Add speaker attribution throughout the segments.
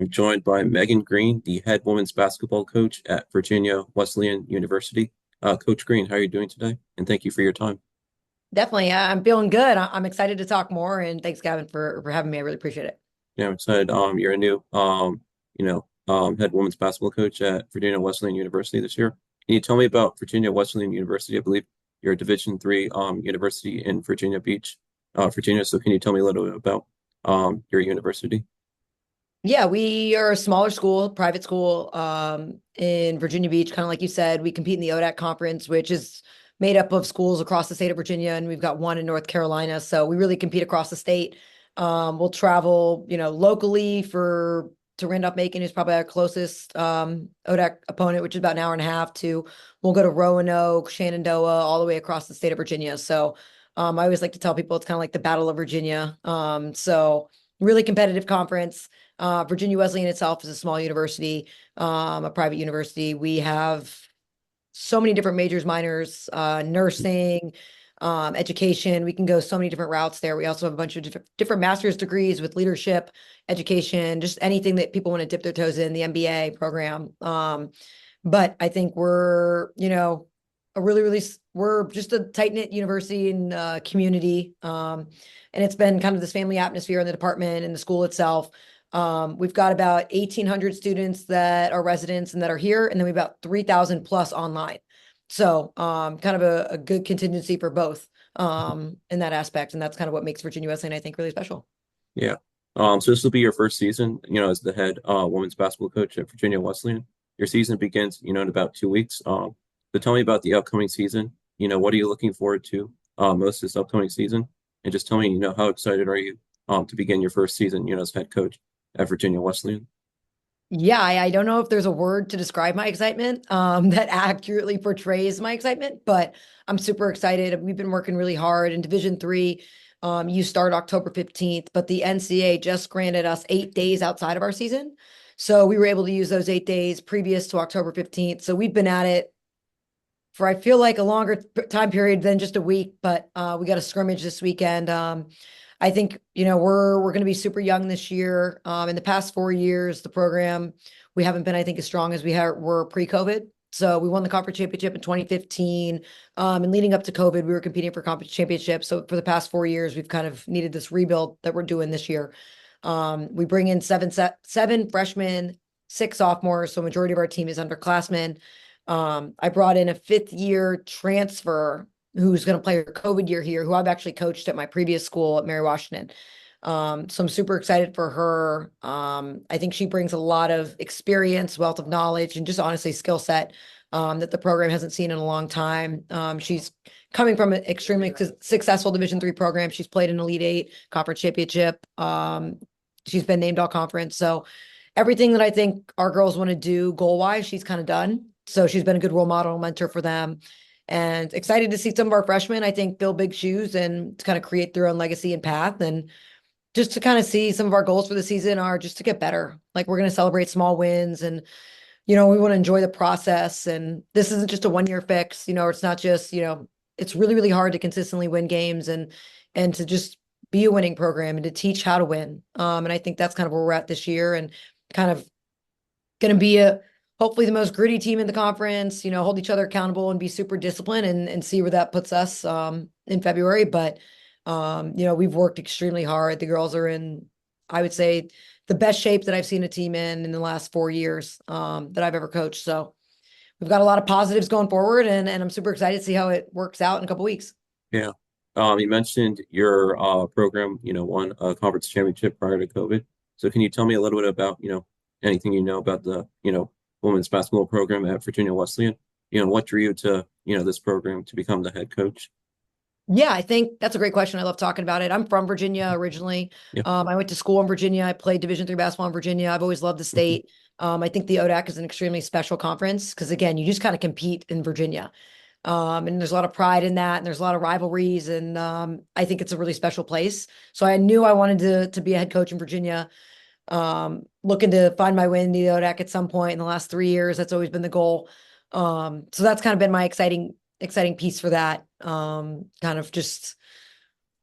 Speaker 1: I'm joined by Megan Green, the head women's basketball coach at Virginia Wesleyan University. Coach Green, how are you doing today? And thank you for your time.
Speaker 2: Definitely. I'm feeling good. I'm excited to talk more. And thanks, Gavin, for having me. I really appreciate it.
Speaker 1: Yeah, I'm excited. You're a new, head women's basketball coach at Virginia Wesleyan University this year. Can you tell me about Virginia Wesleyan University? I believe you're a Division III university in Virginia Beach, Virginia. So can you tell me a little bit about your university?
Speaker 2: Yeah, we are a smaller school, private school, in Virginia Beach, kind of like you said. We compete in the ODAC conference, which is made up of schools across the state of Virginia, and we've got one in North Carolina. So we really compete across the state. We'll travel, locally for to Randolph-Macon, who's probably our closest ODAC opponent, which is about an hour and a half to. We'll go to Roanoke, Shenandoah, all the way across the state of Virginia. So I always like to tell people it's kind of like the Battle of Virginia. So really competitive conference. Virginia Wesleyan itself is a small university, a private university. We have so many different majors, minors, nursing, education. We can go so many different routes there. We also have a bunch of different master's degrees with leadership, education, just anything that people want to dip their toes in, the MBA program. But I think we're, a really, we're just a tight-knit university and community. And it's been kind of this family atmosphere in the department and the school itself. We've got about 1,800 students that are residents and that are here, and then we've about 3,000 plus online. So kind of a good contingency for both in that aspect. And that's kind of what makes Virginia Wesleyan, I think, really special.
Speaker 1: Yeah. So this will be your first season, as the head women's basketball coach at Virginia Wesleyan. Your season begins, in about 2 weeks. So tell me about the upcoming season. What are you looking forward to most this upcoming season? And just tell me, how excited are you to begin your first season, as head coach at Virginia Wesleyan?
Speaker 2: Yeah, I don't know if there's a word to describe my excitement that accurately portrays my excitement, but I'm super excited. We've been working really hard in Division III. You start October 15th, but the NCAA just granted us 8 days outside of our season. So we were able to use those 8 days previous to October 15th. So we've been at it for, I feel like, a longer time period than just a week, but we got a scrimmage this weekend. I think, we're going to be super young this year. In the past 4 years, the program, we haven't been, I think, as strong as were pre-COVID. So we won the conference championship in 2015. And leading up to COVID, we were competing for conference championships. So for the past 4 years, we've kind of needed this rebuild that we're doing this year. We bring in seven freshmen, six sophomores. So majority of our team is underclassmen. I brought in a fifth-year transfer who's going to play her COVID year here, who I've actually coached at my previous school at Mary Washington. So I'm super excited for her. I think she brings a lot of experience, wealth of knowledge, and just honestly skill set that the program hasn't seen in a long time. She's coming from an extremely successful Division III program. She's played an Elite Eight conference championship. She's been named all conference. So everything that I think our girls want to do goal-wise, she's kind of done. So she's been a good role model, mentor for them. And excited to see some of our freshmen, I think, fill big shoes and to kind of create their own legacy and path. And just to kind of see some of our goals for the season are just to get better. Like, we're going to celebrate small wins and, we want to enjoy the process. And this isn't just a 1 year fix, it's not just, it's really, really hard to consistently win games and to just be a winning program and to teach how to win. And I think that's kind of where we're at this year and kind of going to be hopefully the most gritty team in the conference, hold each other accountable and be super disciplined and see where that puts us in February. But, we've worked extremely hard. The girls are in, I would say, the best shape that I've seen a team in the last 4 years that I've ever coached. So we've got a lot of positives going forward and I'm super excited to see how it works out in a couple weeks.
Speaker 1: Yeah. You mentioned your program, won a conference championship prior to COVID. So can you tell me a little bit about, anything about the, women's basketball program at Virginia Wesleyan? What drew you to, this program to become the head coach?
Speaker 2: Yeah, I think that's a great question. I love talking about it. I'm from Virginia originally.
Speaker 1: Yeah.
Speaker 2: I went to school in Virginia. I played Division III basketball in Virginia. I've always loved the
Speaker 1: Mhm.
Speaker 2: state. I think the ODAC is an extremely special conference because, again, you just kind of compete in Virginia. And there's a lot of pride in that, and there's a lot of rivalries, and I think it's a really special place. So I knew I wanted to be a head coach in Virginia. Looking to find my way in the ODAC at some point in the last 3 years. That's always been the goal. So that's kind of been my exciting piece for that. Kind of just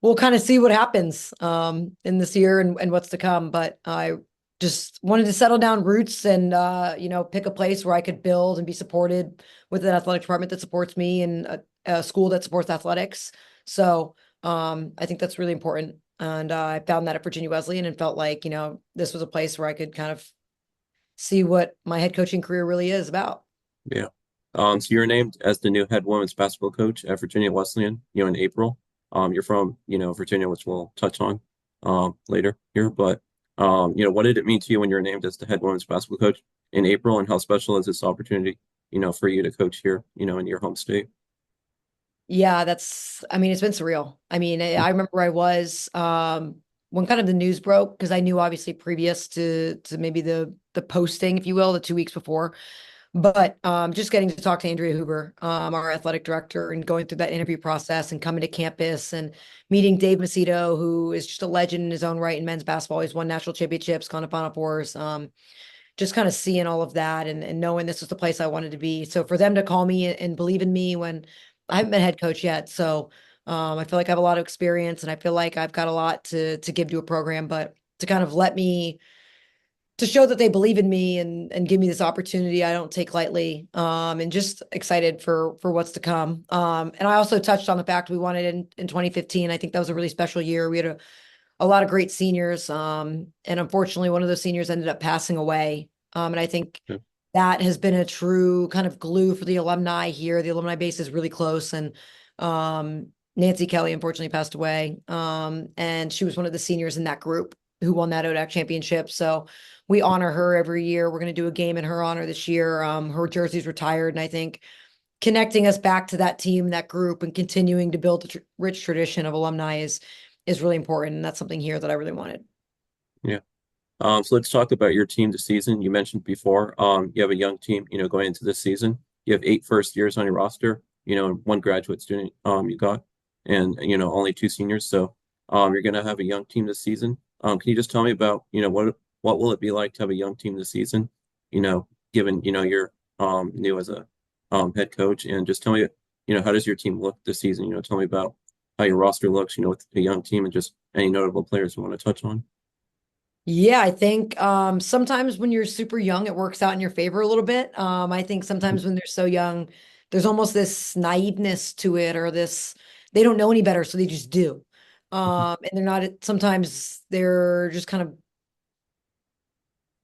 Speaker 2: we'll kind of see what happens in this year and what's to come. But I just wanted to settle down roots and pick a place where I could build and be supported with an athletic department that supports me and a school that supports athletics. So I think that's really important. And I found that at Virginia Wesleyan and felt like, this was a place where I could kind of see what my head coaching career really is about.
Speaker 1: Yeah. So you're named as the new head women's basketball coach at Virginia Wesleyan, in April. You're from, Virginia, which we'll touch on later here. But what did it mean to you when you were named as the head women's basketball coach in April, and how special is this opportunity, for you to coach here, in your home state?
Speaker 2: Yeah, I mean, it's been surreal. I mean, I remember where I was when kind of the news broke, because I knew obviously previous to maybe the posting, if you will, the 2 weeks before. But just getting to talk to Andrea Huber, our athletic director, and going through that interview process and coming to campus and meeting Dave Macedo, who is just a legend in his own right in men's basketball. He's won national championships, gone to Final Fours. Just kind of seeing all of that and knowing this was the place I wanted to be. So for them to call me and believe in me when I haven't been head coach yet. So I feel like I have a lot of experience and I feel like I've got a lot to give to a program, but to kind of to show that they believe in me and give me this opportunity, I don't take lightly. And just excited for what's to come. And I also touched on the fact we won it in 2015. I think that was a really special year. We had a lot of great seniors. And unfortunately, one of those seniors ended up passing away. And I think
Speaker 1: Yeah.
Speaker 2: that has been a true kind of glue for the alumni here. The alumni base is really close. And Nancy Kelly unfortunately passed away. And she was one of the seniors in that group who won that ODAC championship. So we honor her every year. We're going to do a game in her honor this year. Her jersey's retired. And I think connecting us back to that team, that group, and continuing to build a rich tradition of alumni is really important. And that's something here that I really wanted.
Speaker 1: Yeah. So let's talk about your team this season. You mentioned before, you have a young team, going into this season. You have 8 first years on your roster, and one graduate student you got, and only 2 seniors. So you're gonna have a young team this season. Can you just tell me about, what will it be like to have a young team this season? Given, you're new as a head coach, and just tell me, how does your team look this season? Tell me about how your roster looks, with a young team and just any notable players you want to touch on.
Speaker 2: Yeah, I think sometimes when you're super young, it works out in your favor a little bit. I think sometimes when they're so young, there's almost this naiveness to it, or this they don't know any better, so they just do. And they're not, sometimes they're just kind of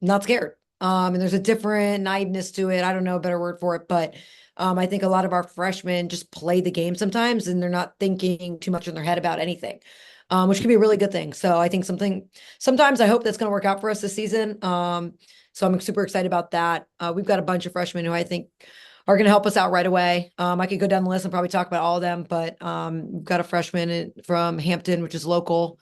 Speaker 2: not scared. And there's a different naiveness to it. I don't know a better word for it, but I think a lot of our freshmen just play the game sometimes and they're not thinking too much in their head about anything, which can be a really good thing. So I think sometimes I hope that's going to work out for us this season. So I'm super excited about that. We've got a bunch of freshmen who I think are going to help us out right away. I could go down the list and probably talk about all of them, but we've got a freshman from Hampton, which is local.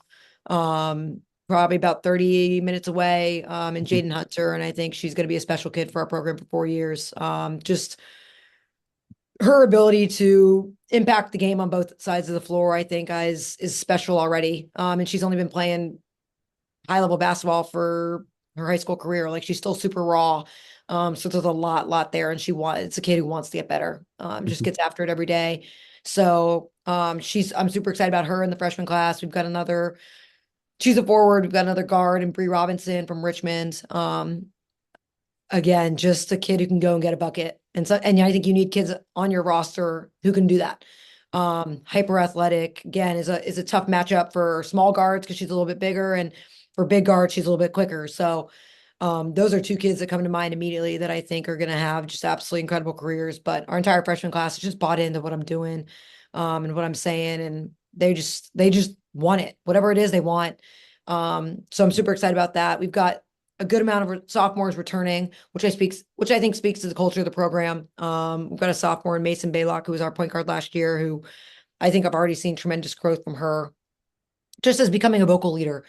Speaker 2: Probably about 30 minutes away, and Jaden Hunter. And I think she's going to be a special kid for our program for 4 years. Just her ability to impact the game on both sides of the floor, I think is special already. And she's only been playing high level basketball for her high school career. Like she's still super raw. So there's a lot there. And it's a kid who wants to get better. Just gets after it every day. So I'm super excited about her in the freshman class. She's a forward. We've got another guard and Bree Robinson from Richmond. Again, just a kid who can go and get a bucket. And I think you need kids on your roster who can do that. Hyper athletic, again, is a tough matchup for small guards because she's a little bit bigger, and for big guards, she's a little bit quicker. So those are two kids that come to mind immediately that I think are going to have just absolutely incredible careers. But our entire freshman class is just bought into what I'm doing, and what I'm saying, and they just want it, whatever it is they want. So I'm super excited about that. We've got a good amount of sophomores returning, which I think speaks to the culture of the program. We've got a sophomore in Mason Baylock, who was our point guard last year, who I think I've already seen tremendous growth from her, just as becoming a vocal leader,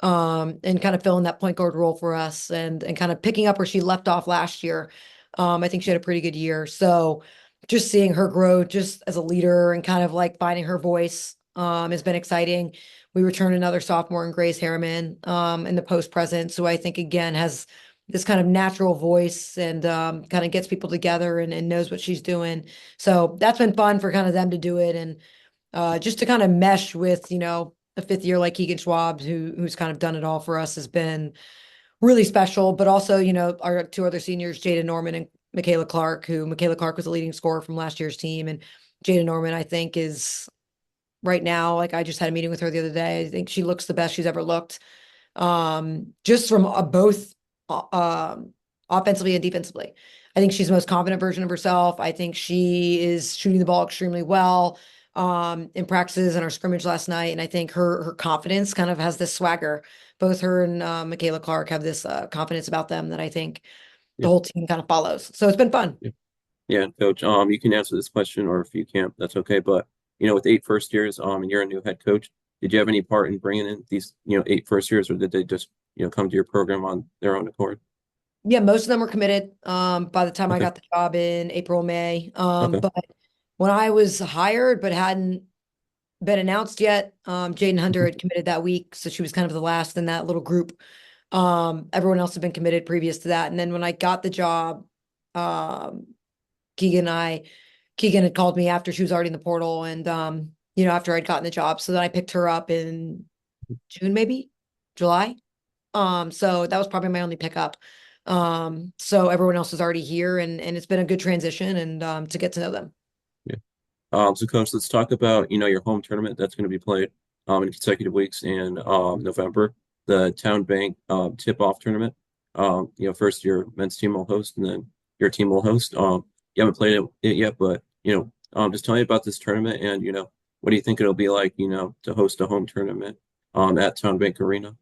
Speaker 2: and kind of filling that point guard role for us, and kind of picking up where she left off last year. I think she had a pretty good year. So just seeing her grow just as a leader and kind of like finding her voice has been exciting. We return another sophomore in Grace Harriman in the post presence, who I think again has this kind of natural voice and kind of gets people together and knows what she's doing. So that's been fun for kind of them to do it, and just to kind of mesh with a fifth year like Keegan Schwab, who's kind of done it all for us, has been really special, but also, our two other seniors, Jada Norman and Michaela Clark, who Michaela Clark was a leading scorer from last year's team. And Jada Norman, I think, is right now, like I just had a meeting with her the other day. I think she looks the best she's ever looked. Just from both offensively and defensively. I think she's the most confident version of herself. I think she is shooting the ball extremely well in practices and our scrimmage last night. And I think her confidence kind of has this swagger. Both her and Michaela Clark have this confidence about them that I think the
Speaker 1: Yeah,
Speaker 2: whole team kind of follows. So it's been fun.
Speaker 1: yeah, yeah, Coach. You can answer this question, or if you can't, that's okay. But with 8 first years, and you're a new head coach, did you have any part in bringing in these, 8 first years, or did they just, come to your program on their own accord?
Speaker 2: Yeah, most of them were committed by the time I
Speaker 1: Okay,
Speaker 2: got the job in April, May.
Speaker 1: okay,
Speaker 2: But when I was hired but hadn't been announced yet, Jaden Hunter
Speaker 1: mhm,
Speaker 2: had committed that week, so she was kind of the last in that little group. Everyone else had been committed previous to that. And then when I got the job, um, Keegan had called me after she was already in the portal and after I'd gotten the job. So then I picked her up in June, maybe July. So that was probably my only pickup. So everyone else is already here and it's been a good transition and to get to know them.
Speaker 1: yeah. So Coach, let's talk about, your home tournament that's going to be played in consecutive weeks in November, the Town Bank tip-off tournament. First your men's team will host, and then your team will host. You haven't played it yet, but just tell me about this tournament, and what do you think it'll be like, to host a home tournament at Town Bank Arena?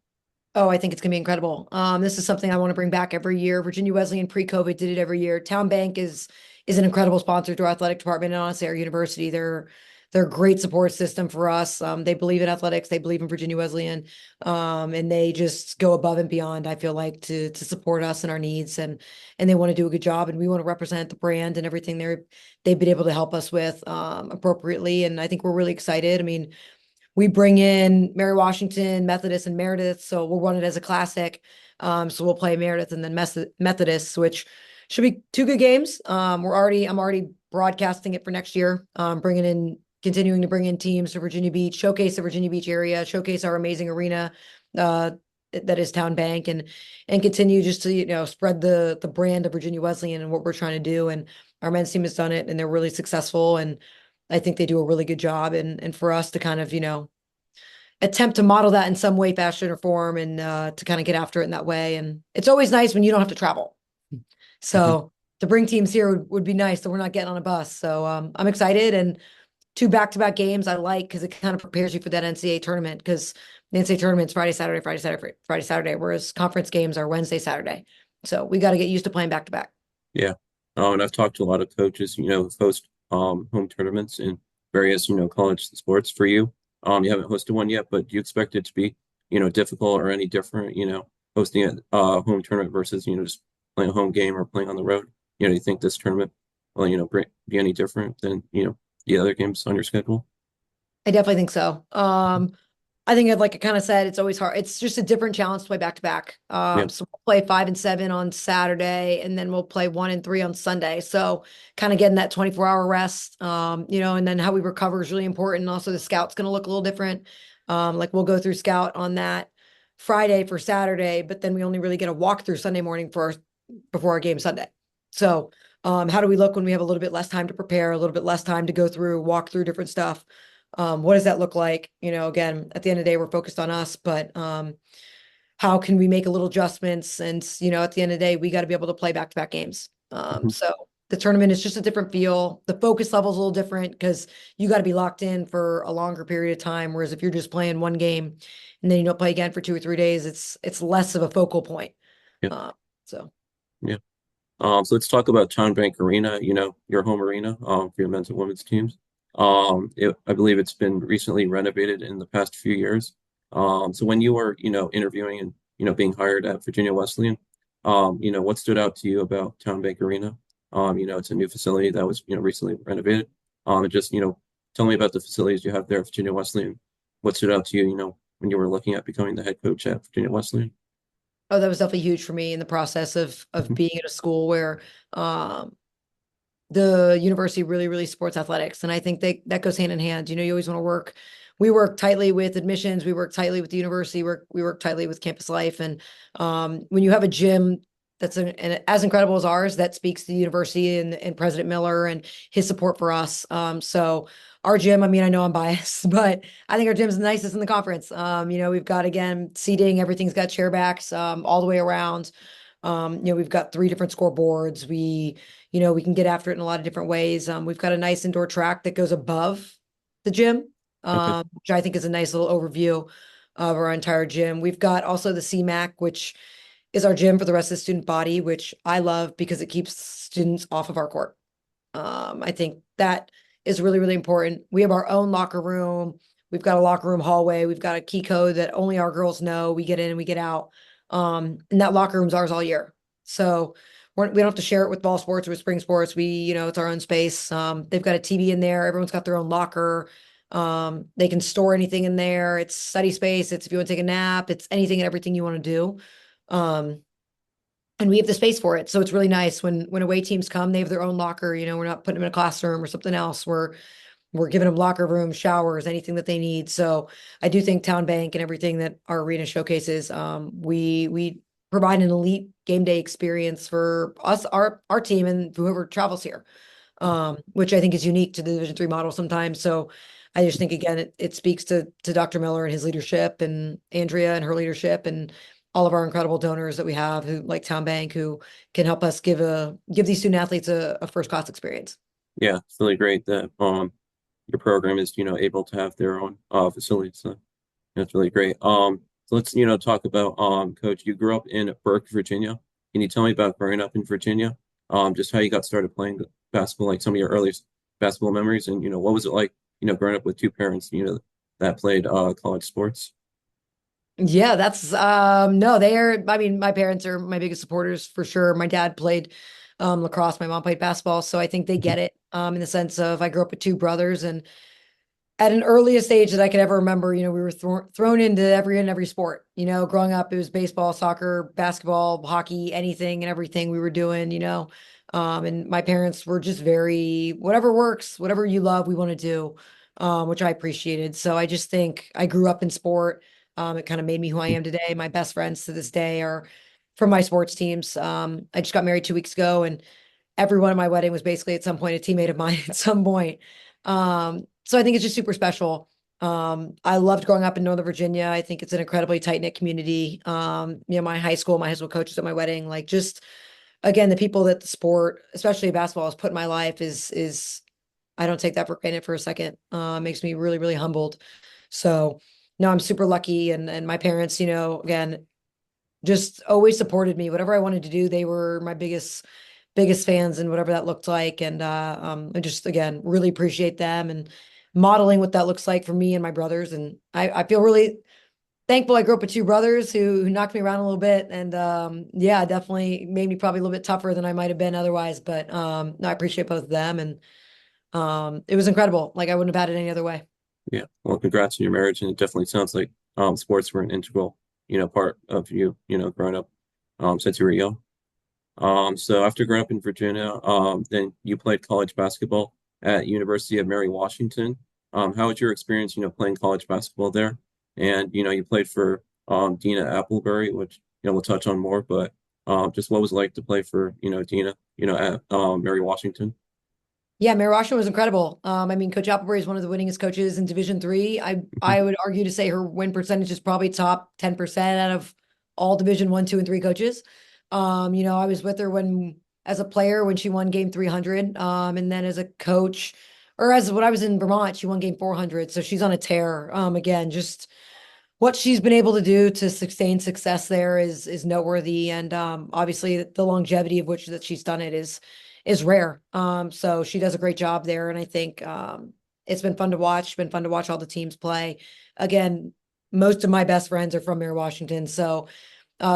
Speaker 2: Oh, I think it's gonna be incredible. This is something I want to bring back every year. Virginia Wesleyan pre-COVID did it every year. Town Bank is an incredible sponsor to our athletic department and honestly our university. They're a great support system for us. They believe in athletics, they believe in Virginia Wesleyan, and they just go above and beyond, I feel like, to support us and our needs and they want to do a good job and we want to represent the brand and everything they've been able to help us with appropriately. And I think we're really excited. I mean, we bring in Mary Washington, Methodist, and Meredith. So we'll run it as a classic. So we'll play Meredith and then Methodist, which should be two good games. I'm already broadcasting it for next year. Continuing to bring in teams to Virginia Beach, showcase the Virginia Beach area, showcase our amazing arena, uh, that is Town Bank, and continue just to spread the brand of Virginia Wesleyan and what we're trying to do. And our men's team has done it, and they're really successful. And I think they do a really good job. And for us to kind of, attempt to model that in some way, fashion, or form, and to kind of get after it in that way. And it's always nice when you don't have to travel.
Speaker 1: Mhm.
Speaker 2: So to bring teams here would be nice that we're not getting on a bus. So I'm excited. And two back-to-back games I like because it kind of prepares you for that NCAA tournament because the NCAA tournament's Friday, Saturday, Friday, Saturday, Friday, Saturday, whereas conference games are Wednesday, Saturday. So we got to get used to playing back-to-back.
Speaker 1: Yeah. And I've talked to a lot of coaches, who host home tournaments in various, college sports. For you, you haven't hosted one yet, but do you expect it to be, difficult or any different, hosting a home tournament versus, just playing a home game or playing on the road? Do you think this tournament will, be any different than, the other games on your schedule?
Speaker 2: I definitely think so. I think like I kind of said, it's always hard. It's just a different challenge to play back to back.
Speaker 1: Yeah.
Speaker 2: So we'll play 5 and 7 on Saturday, and then we'll play 1 and 3 on Sunday. So kind of getting that 24-hour rest, and then how we recover is really important. And also the scout's going to look a little different. Like we'll go through scout on that Friday for Saturday, but then we only really get a walkthrough Sunday morning before our game Sunday. So how do we look when we have a little bit less time to prepare, a little bit less time to go through, walk through different stuff? What does that look like? Again, at the end of the day, we're focused on us, but how can we make a little adjustments? And, at the end of the day, we got to be able to play back-to-back games.
Speaker 1: Mhm.
Speaker 2: So the tournament is just a different feel. The focus level is a little different because you got to be locked in for a longer period of time. Whereas if you're just playing one game and then you don't play again for 2 or 3 days, it's less of a focal point.
Speaker 1: Yeah.
Speaker 2: Uh, so.
Speaker 1: Yeah. So let's talk about Town Bank Arena, your home arena, for your men's and women's teams. I believe it's been recently renovated in the past few years. So when you were, interviewing and, being hired at Virginia Wesleyan, what stood out to you about Town Bank Arena? It's a new facility that was, recently renovated. And just, tell me about the facilities you have there at Virginia Wesleyan. What stood out to you, when you were looking at becoming the head coach at Virginia Wesleyan?
Speaker 2: Oh, that was definitely huge for me in the process of
Speaker 1: Mhm.
Speaker 2: being at a school where um, the university really, really supports athletics. And I think that goes hand in hand. You always want to work we work tightly with admissions, we work tightly with the university, we work tightly with campus life. And when you have a gym that's as incredible as ours, that speaks to the university and President Miller and his support for us. So our gym, I mean, I know I'm biased, but I think our gym's the nicest in the conference. We've got, again, seating, everything's got chair backs all the way around. We've got 3 different scoreboards. We can get after it in a lot of different ways. We've got a nice indoor track that goes above the gym,
Speaker 1: Okay.
Speaker 2: which I think is a nice little overview of our entire gym. We've got also the CMAC, which is our gym for the rest of the student body, which I love because it keeps students off of our court. I think that is really, really important. We have our own locker room. We've got a locker room hallway. We've got a key code that only our girls know. We get in and we get out. And that locker room's ours all year. So we don't have to share it with ball sports or with spring sports. It's our own space. They've got a TV in there. Everyone's got their own locker. They can store anything in there. It's study space. It's if you want to take a nap, it's anything and everything you want to do. And we have the space for it. So it's really nice when away teams come, they have their own locker. We're not putting them in a classroom or something else. We're giving them locker rooms, showers, anything that they need. So I do think Town Bank and everything that our arena showcases, we provide an elite game day experience for us, our team, and whoever travels here, which I think is unique to the Division III model sometimes. So I just think, again, it speaks to Dr. Miller and his leadership, and Andrea and her leadership, and all of our incredible donors that we have, who like Town Bank, who can help us give these student athletes a first class experience.
Speaker 1: Yeah, it's really great that your program is, able to have their own facilities. So that's really great. So let's, talk about Coach. You grew up in Burke, Virginia. Can you tell me about growing up in Virginia? Just how you got started playing basketball, like some of your earliest basketball memories, and what was it like, growing up with two parents, that played college sports?
Speaker 2: Yeah, that's no, I mean, my parents are my biggest supporters for sure. My dad played lacrosse, my mom played basketball, so I think they
Speaker 1: Mhm.
Speaker 2: get it in the sense of I grew up with 2 brothers, and at an earliest age that I could ever remember, we were thrown into every sport. Growing up, it was baseball, soccer, basketball, hockey, anything and everything we were doing. And my parents were just very whatever works, whatever you love, we want to do, which I appreciated. So I just think I grew up in sport. It kind of made me who I am today. My best friends to this day are from my sports teams. I just got married 2 weeks ago, and everyone at my wedding was basically at some point a teammate of mine at some point. So I think it's just super special. I loved growing up in Northern Virginia. I think it's an incredibly tight-knit community. My high school coaches at my wedding, like, just again, the people that the sport, especially basketball, has put in my life is I don't take that for granted for a second. Makes me really, really humbled. So no, I'm super lucky. And my parents, again, just always supported me. Whatever I wanted to do, they were my biggest fans, and whatever that looked like. And I just, again, really appreciate them and modeling what that looks like for me and my brothers. And I feel really thankful I grew up with 2 brothers who knocked me around a little bit. And yeah, definitely made me probably a little bit tougher than I might have been otherwise. But no, I appreciate both of them. And it was incredible. Like, I wouldn't have had it any other way.
Speaker 1: Yeah. Well, congrats on your marriage, and it definitely sounds like sports were an integral, part of you, growing up since you were young. So after growing up in Virginia, then you played college basketball at University of Mary Washington. How was your experience, playing college basketball there? And you played for Deena Applebury, which we'll touch on more, but just what was it like to play for Deena, at Mary Washington?
Speaker 2: Yeah, Mary Washington was incredible. I mean, Coach Applebury is one of the winningest coaches in Division III. I would argue to say her win percentage is probably top 10% out of all Division I, II, and III coaches. I was with her as a player when she won game 300, and then as a coach, or as when I was in Vermont, she won game 400. So she's on a tear. Again, just what she's been able to do to sustain success there is noteworthy, and obviously the longevity of which that she's done it is rare. So she does a great job there, and I think it's been fun to watch. Been fun to watch all the teams play. Again, most of my best friends are from Mary Washington, so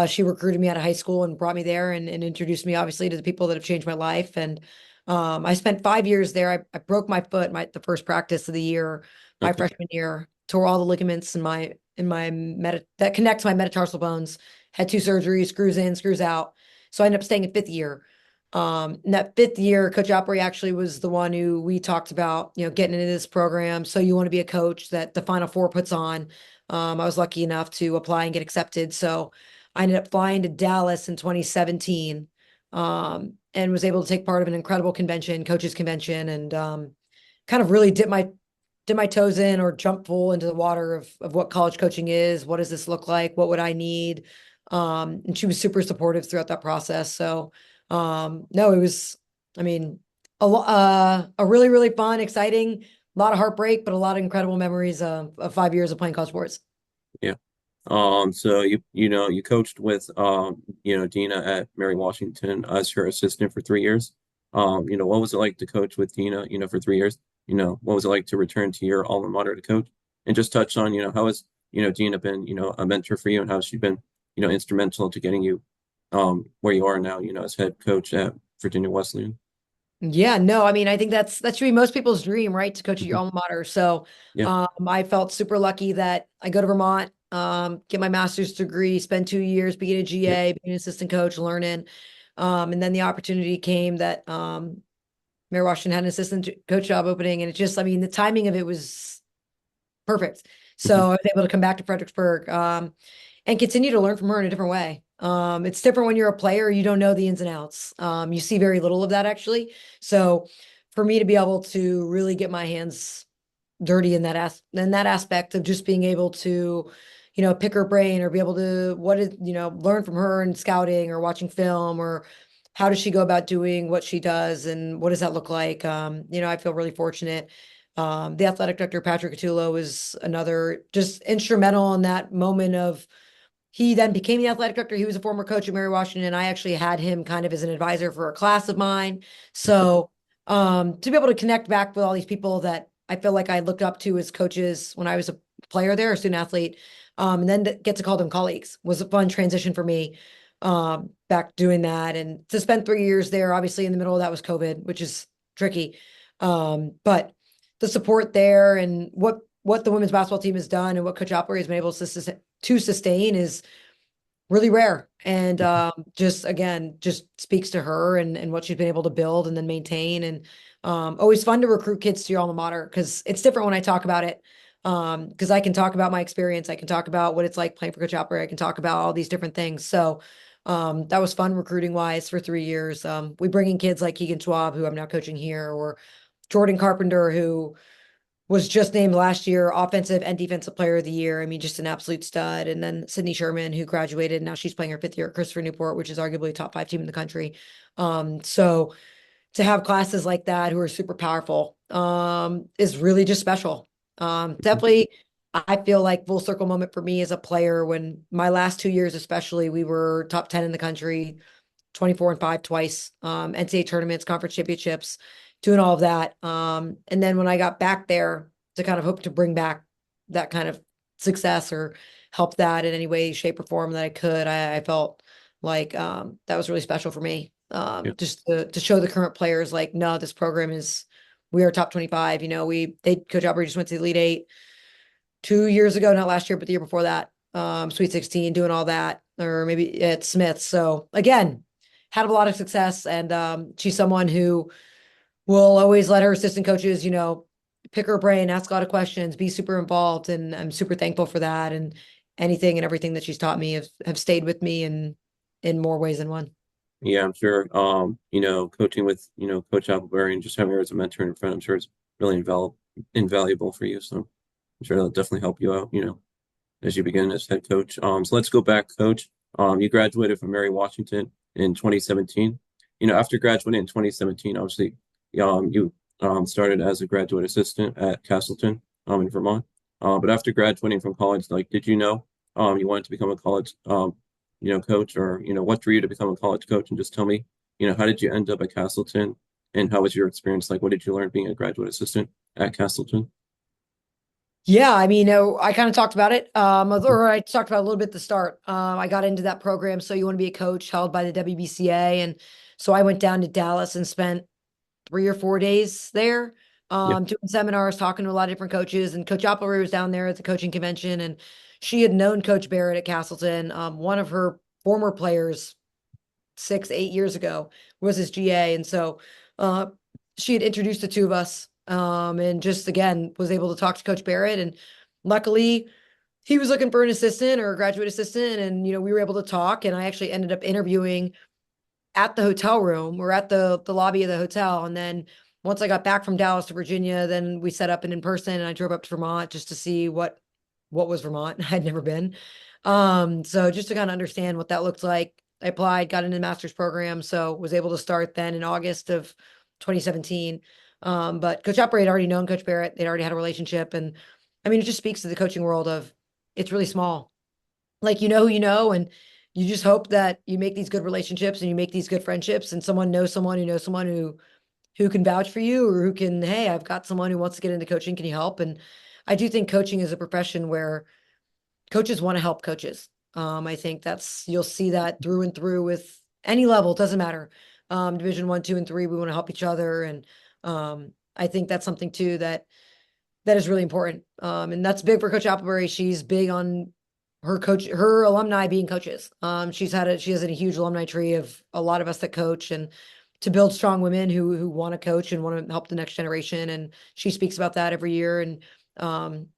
Speaker 2: she recruited me out of high school and brought me there, and introduced me obviously to the people that have changed my life. And I spent 5 years there. I broke my foot the first practice of the year, my
Speaker 1: Okay.
Speaker 2: freshman year, tore all the ligaments that connects my metatarsal bones, had 2 surgeries, screws in, screws out. So I ended up staying in 5th year. In that fifth year, Coach Applebury actually was the one who we talked about, getting into this program. So you want to be a coach that the Final Four puts on. I was lucky enough to apply and get accepted. So I ended up flying to Dallas in 2017, and was able to take part of an incredible convention, coaches convention, and kind of really dip my toes in or jump full into the water of what college coaching is. What does this look like? What would I need? And she was super supportive throughout that process. So no, it was, I mean, a really, really fun, exciting, a lot of heartbreak, but a lot of incredible memories of 5 years of playing college sports.
Speaker 1: Yeah. So you coached with Deena at Mary Washington as her assistant for 3 years. What was it like to coach with Deena, for 3 years? What was it like to return to your alma mater to coach? And just touch on, how has, Deena been, a mentor for you, and how has she been, instrumental to getting you where you are now, as head coach at Virginia Wesleyan.
Speaker 2: Yeah, no, I mean, I think that should be most people's dream, right? To coach at your
Speaker 1: Mhm.
Speaker 2: alma mater. So
Speaker 1: Yeah,
Speaker 2: I felt super lucky that I go to Vermont, get my master's degree, spend 2 years being a
Speaker 1: yeah,
Speaker 2: GA, being an assistant coach, learning. And then the opportunity came that Mary Washington had an assistant coach job opening. And it just, I mean, the timing of it was perfect.
Speaker 1: mhm,
Speaker 2: So I was able to come back to Fredericksburg, and continue to learn from her in a different way. It's different when you're a player, you don't know the ins and outs. You see very little of that actually. So for me to be able to really get my hands dirty in that aspect of just being able to, pick her brain or be able to learn from her in scouting or watching film, or how does she go about doing what she does and what does that look like? I feel really fortunate. The athletic director, Patrick Catullo, was another just instrumental in that moment of he then became the athletic director. He was a former coach at Mary Washington, and I actually had him kind of as an advisor for a class of mine. So to be able to connect back with all these people that I feel like I looked up to as coaches when I was a player there, a student athlete, and then to get to call them colleagues was a fun transition for me, back doing that. And to spend 3 years there, obviously in the middle of that was COVID, which is tricky. But the support there and what the women's basketball team has done and what Coach Opry has been able to sustain is really rare. And just again, just speaks to her and what she's been able to build and then maintain. And always fun to recruit kids to your alma mater because it's different when I talk about it. Because I can talk about my experience, I can talk about what it's like playing for Coach Opry, I can talk about all these different things. So that was fun recruiting wise for 3 years. We bring in kids like Keegan Schwab, who I'm now coaching here, or Jordan Carpenter, who was just named last year offensive and defensive player of the year. I mean, just an absolute stud. And then Sydney Sherman, who graduated, now she's playing her fifth year at Christopher Newport, which is arguably a top 5 team in the country. So to have classes like that who are super powerful, is really just special.
Speaker 1: mhm.
Speaker 2: Definitely, I feel like full circle moment for me as a player when my last 2 years, especially, we were top 10 in the country, 24-5 twice, NCAA tournaments, conference championships, doing all of that. And then when I got back there to kind of hope to bring back that kind of success or help that in any way, shape, or form that I could, I felt like that was really special for me.
Speaker 1: Yeah,
Speaker 2: Just to show the current players, like, no, this program is, we are top 25. Coach Aubrey just went to the Elite Eight 2 years ago, not last year, but the year before that. Sweet 16, doing all that, or maybe at Smith. So again, had a lot of success, and she's someone who will always let her assistant coaches, pick her brain, ask a lot of questions, be super involved, and I'm super thankful for that. And anything and everything that she's taught me have stayed with me in more ways than one.
Speaker 1: yeah, I'm sure. Coaching with Coach Applebury and just having her as a mentor and friend, I'm sure it's really invaluable for you. So I'm sure that'll definitely help you out. As you begin as head coach. So let's go back, coach. You graduated from Mary Washington in 2017. After graduating in 2017, obviously, you started as a graduate assistant at Castleton, in Vermont. But after graduating from college, like, did you know, you wanted to become a college, coach, or what drew you to become a college coach? And just tell me, how did you end up at Castleton, and how was your experience like? What did you learn being a graduate assistant at Castleton?
Speaker 2: Yeah, I mean, I kind of talked about it, or I talked about it a little bit at the start. I got into that program, So You Want to Be a Coach, held by the WBCA, and so I went down to Dallas and spent 3 or 4 days there,
Speaker 1: Yeah,
Speaker 2: doing seminars, talking to a lot of different coaches. And Coach Applebury was down there at the coaching convention, and she had known Coach Barrett at Castleton. One of her former players 6, 8 years ago was his GA. And so uh, she had introduced the two of us, and just again was able to talk to Coach Barrett. And luckily, he was looking for an assistant or a graduate assistant, and we were able to talk. And I actually ended up interviewing at the hotel room or at the lobby of the hotel. And then once I got back from Dallas to Virginia, then we set up an in person, and I drove up to Vermont just to see what was Vermont. I'd never been. So just to kind of understand what that looked like. I applied, got into the master's program, so was able to start then in August of 2017. But Coach Applebury had already known Coach Barrett. They'd already had a relationship. And I mean, it just speaks to the coaching world of it's really small. Like, you know who you know, and you just hope that you make these good relationships and you make these good friendships, and someone knows someone who knows someone who can vouch for you, or who can, hey, I've got someone who wants to get into coaching. Can you help? And I do think coaching is a profession where coaches want to help coaches. I think you'll see that through and through with any level. It doesn't matter. Division 1, 2, and 3, we want to help each other. And I think that's something too that is really important. And that's big for Coach Applebury. She's big on her alumni being coaches. She has a huge alumni tree of a lot of us that coach, and to build strong women who want to coach and want to help the next generation. And she speaks about that every year, and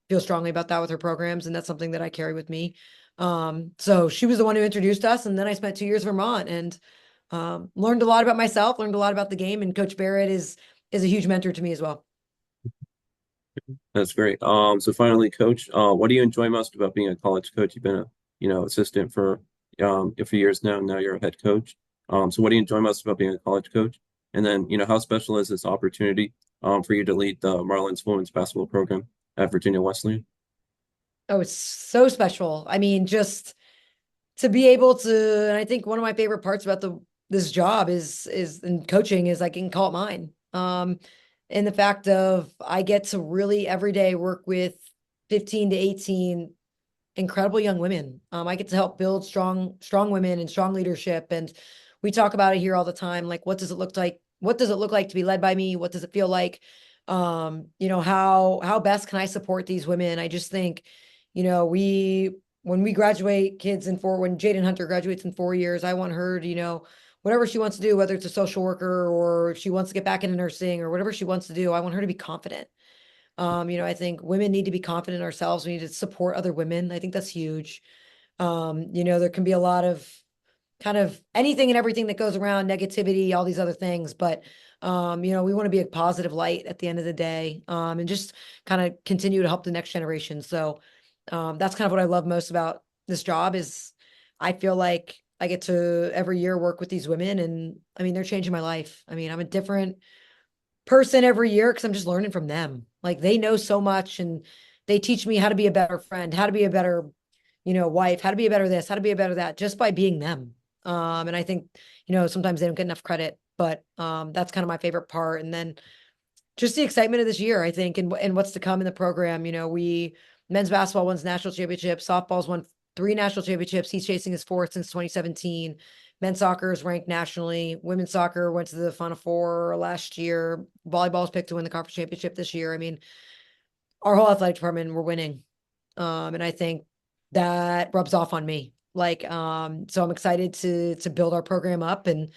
Speaker 2: feels strongly about that with her programs. And that's something that I carry with me. So she was the one who introduced us. And then I spent 2 years in Vermont, and learned a lot about myself, learned a lot about the game. And Coach Barrett is a huge mentor to me as well.
Speaker 1: That's great. So finally, Coach, what do you enjoy most about being a college coach? You've been a, assistant for a few years now, and now you're a head coach. So what do you enjoy most about being a college coach? And then, how special is this opportunity for you to lead the Marlins women's basketball program at Virginia Wesleyan?
Speaker 2: Oh, it's so special. I mean, just to be able to, and I think one of my favorite parts about this job is in coaching is I can call it mine. And the fact of I get to really every day work with 15 to 18 incredible young women. I get to help build strong women and strong leadership. And we talk about it here all the time. Like, what does it look like? What does it look like to be led by me? What does it feel like? How best can I support these women? I just think, when we graduate when Jaden Hunter graduates in 4 years, I want her to, whatever she wants to do, whether it's a social worker or if she wants to get back into nursing or whatever she wants to do, I want her to be confident. I think women need to be confident in ourselves. We need to support other women. I think that's huge. There can be a lot of kind of anything and everything that goes around negativity, all these other things, but we want to be a positive light at the end of the day, and just kind of continue to help the next generation. So that's kind of what I love most about this job is I feel like I get to every year work with these women, and I mean, they're changing my life. I mean, I'm a different person every year because I'm just learning from them. Like, they know so much, and they teach me how to be a better friend, how to be a better, wife, how to be a better this, how to be a better that, just by being them. And I think, sometimes they don't get enough credit, but that's kind of my favorite part. And then just the excitement of this year, I think, and what's to come in the program. Men's basketball won national championships, softball's won 3 national championships. He's chasing his fourth since 2017. Men's soccer is ranked nationally. Women's soccer went to the Final Four last year. Volleyball's picked to win the conference championship this year. I mean, our whole athletic department, we're winning. And I think that rubs off on me. Like, so I'm excited to build our program up and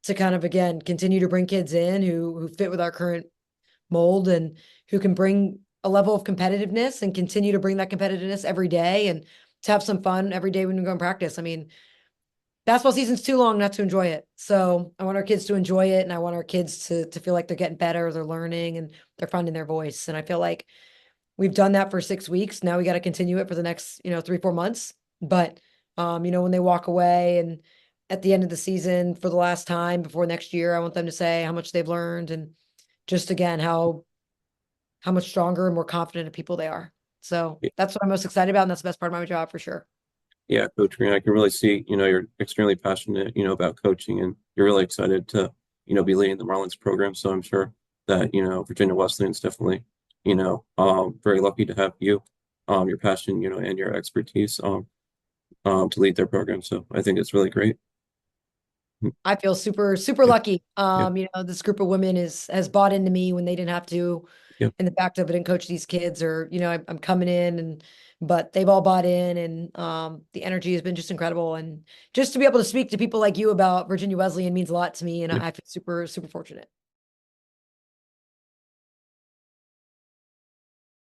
Speaker 2: to kind of, again, continue to bring kids in who fit with our current mold and who can bring a level of competitiveness and continue to bring that competitiveness every day, and to have some fun every day when we go and practice. I mean, basketball season's too long not to enjoy it. So I want our kids to enjoy it, and I want our kids to feel like they're getting better, they're learning, and they're finding their voice. And I feel like we've done that for 6 weeks. Now we got to continue it for the next, 3, 4 months. But when they walk away and at the end of the season for the last time before next year, I want them to say how much they've learned, and just again how much stronger and more confident of people they are. So that's what I'm most excited about, and that's the best part of my job for sure.
Speaker 1: Yeah, Coach Green, I can really see, you're extremely passionate, about coaching, and you're really excited to, be leading the Marlins program. So I'm sure that, Virginia Wesleyan's definitely, very lucky to have you, your passion, and your expertise, to lead their program. So I think it's really great.
Speaker 2: I feel super, super
Speaker 1: Yeah,
Speaker 2: lucky.
Speaker 1: yeah,
Speaker 2: This group of women has bought into me when they didn't have to,
Speaker 1: yeah,
Speaker 2: and the fact of it, and coach these kids, or I'm coming in and but they've all bought in, and the energy has been just incredible. And just to be able to speak to people like you about Virginia Wesleyan means a lot to me, and
Speaker 1: Yeah.
Speaker 2: I feel super, super fortunate.